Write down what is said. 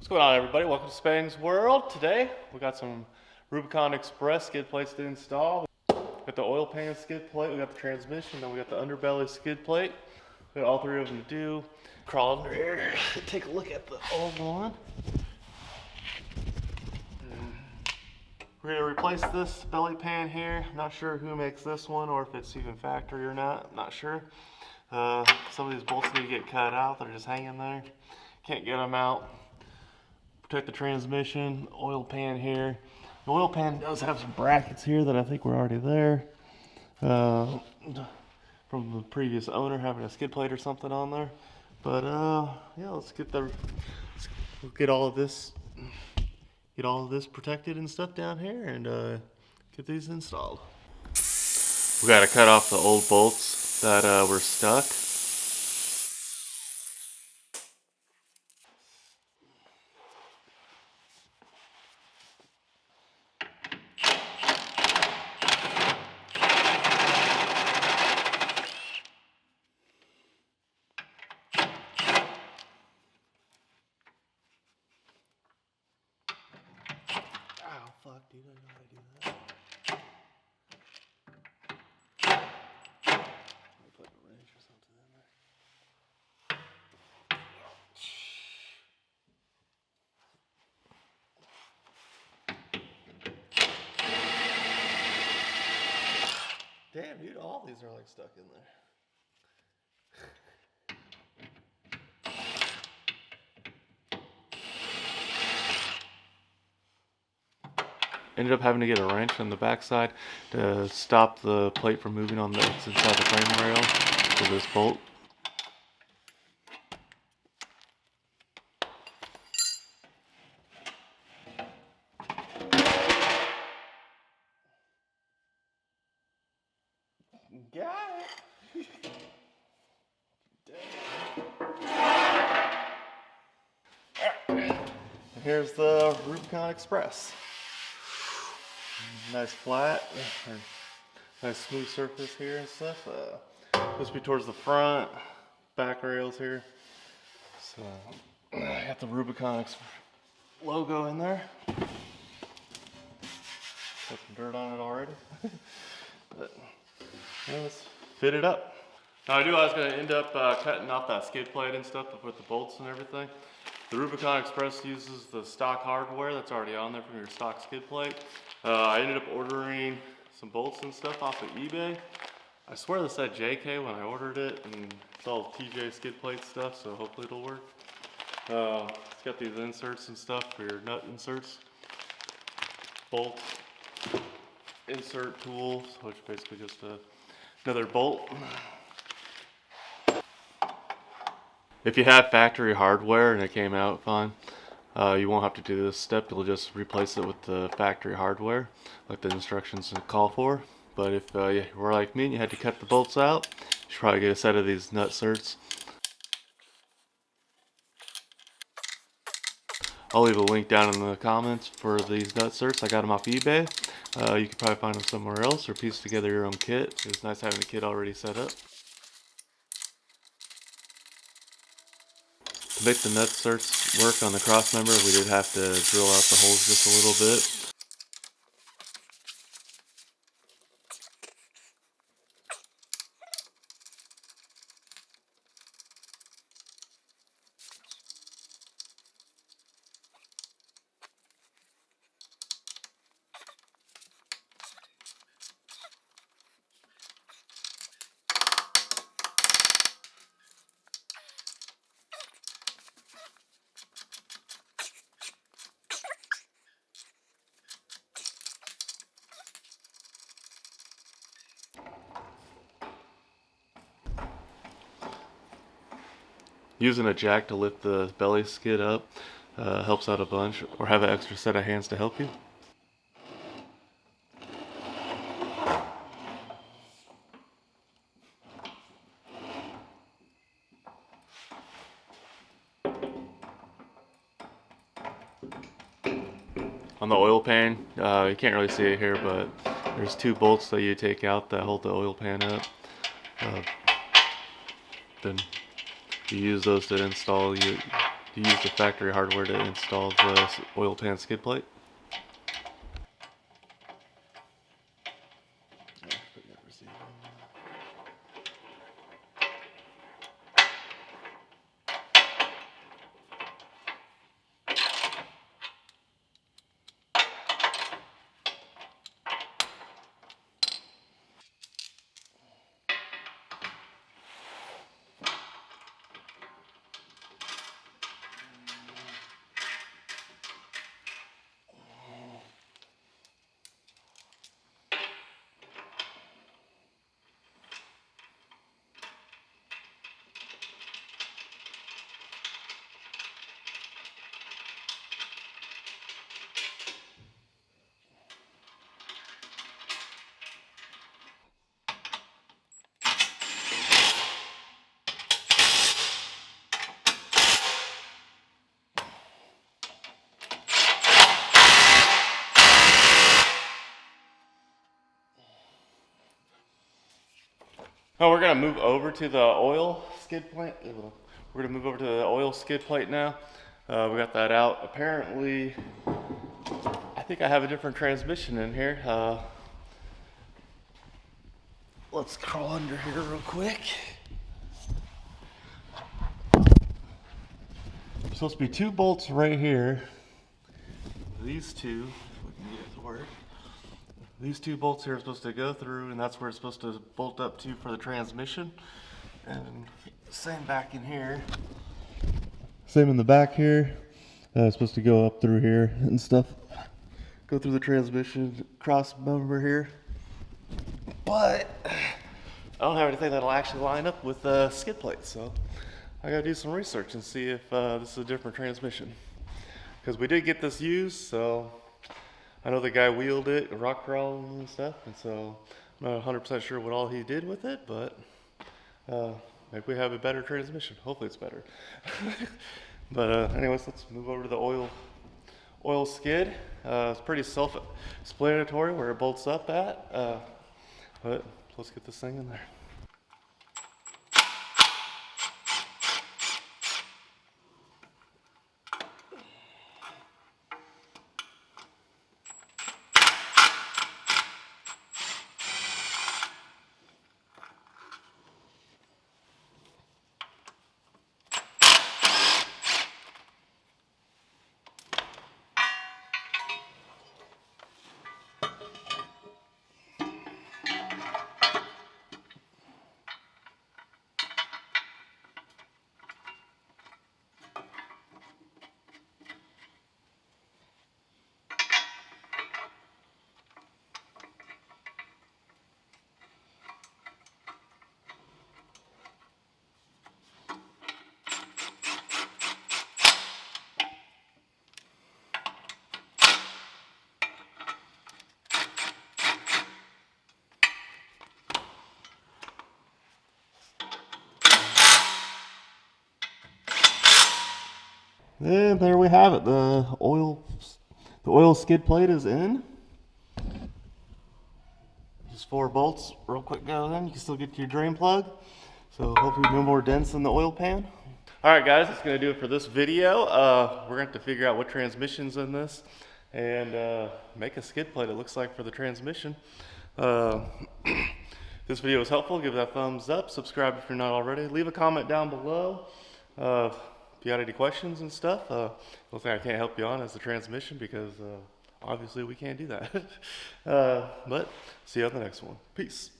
What's going on, everybody? Welcome to Spang's World. Today we got some Rubicon Express skid plates to install. We got the oil pan skid plate, we got the transmission, then we got the underbelly skid plate. We got all three of them to do. Crawl under here, take a look at the old one. We're gonna replace this belly pan here. Not sure who makes this one or if it's even factory or not. Not sure. Some of these bolts need to get cut out. They're just hanging there. Can't get them out. Protect the transmission, oil pan here. The oil pan does have some brackets here that I think were already there from the previous owner having a skid plate or something on there. But yeah, let's get all of this protected and stuff down here and get these installed. We got to cut off the old bolts that were stuck. Oh, fuck, dude, I know how to do that. I'll put a wrench or something in there. Damn, dude, all these are like stuck in there. Ended up having to get a wrench on the backside to stop the plate from moving on that's inside the frame rail for this bolt. Got it. And here's the Rubicon Express. Nice flat, or nice smooth surface here and stuff. This will be towards the front, back rails here. So I got the Rubicon logo in there. Got some dirt on it already. But yeah, let's fit it up. Now I was going to end up cutting off that skid plate and stuff with the bolts and everything. The Rubicon Express uses the stock hardware that's already on there from your stock skid plate. I ended up ordering some bolts and stuff off of eBay. I swear this said JK when I ordered it, and it's all TJ skid plate stuff, so hopefully it'll work. It's got these inserts and stuff for your nut inserts. Bolt insert tools, which is basically just another bolt. If you have factory hardware and it came out fine, you won't have to do this step. You'll just replace it with the factory hardware, like the instructions call for. But if you were like me and you had to cut the bolts out, you should probably get a set of these nut certs. I'll leave a link down in the comments for these nut certs. I got them off eBay. You could probably find them somewhere else or piece together your own kit. It's nice having the kit already set up. To make the nut certs work on the cross member, we did have to drill out the holes just a little bit. Using a jack to lift the belly skid up helps out a bunch, or have an extra set of hands to help you. On the oil pan, you can't really see it here, but there's two bolts that you take out that hold the oil pan up. Then you use those to install he used the factory hardware to install the oil pan skid plate. Oh, we're gonna move over to the oil skid plate. We're gonna move over to the oil skid plate now. We got that out. Apparently, I think I have a different transmission in here. Let's crawl under here real quick. There's supposed to be 2 bolts right here. These 2, if we can get it to work. These 2 bolts here are supposed to go through, and that's where it's supposed to bolt up to for the transmission. And same back in here. Same in the back here. It's supposed to go up through here and stuff. Go through the transmission, cross over here. But I don't have anything that'll actually line up with the skid plate, so I gotta do some research and see if this is a different transmission. Because we did get this used, so I know the guy wheeled it, rock crawled and stuff, and so I'm not 100% sure what all he did with it, but maybe we have a better transmission. Hopefully it's better. But anyways, let's move over to the oil skid. It's pretty self-explanatory where it bolts up at, but let's get this thing in there. And there we have it. The oil skid plate is in. Just 4 bolts, real quick go in. You can still get to your drain plug. So hopefully no more dents in the oil pan. All right, guys, that's gonna do it for this video. We're gonna have to figure out what transmission's in this and make a skid plate, it looks like, for the transmission. This video was helpful. Give that a thumbs up. Subscribe if you're not already. Leave a comment down below. If you got any questions and stuff, the only thing I can't help you on is the transmission because obviously we can't do that. But see you on the next one. Peace.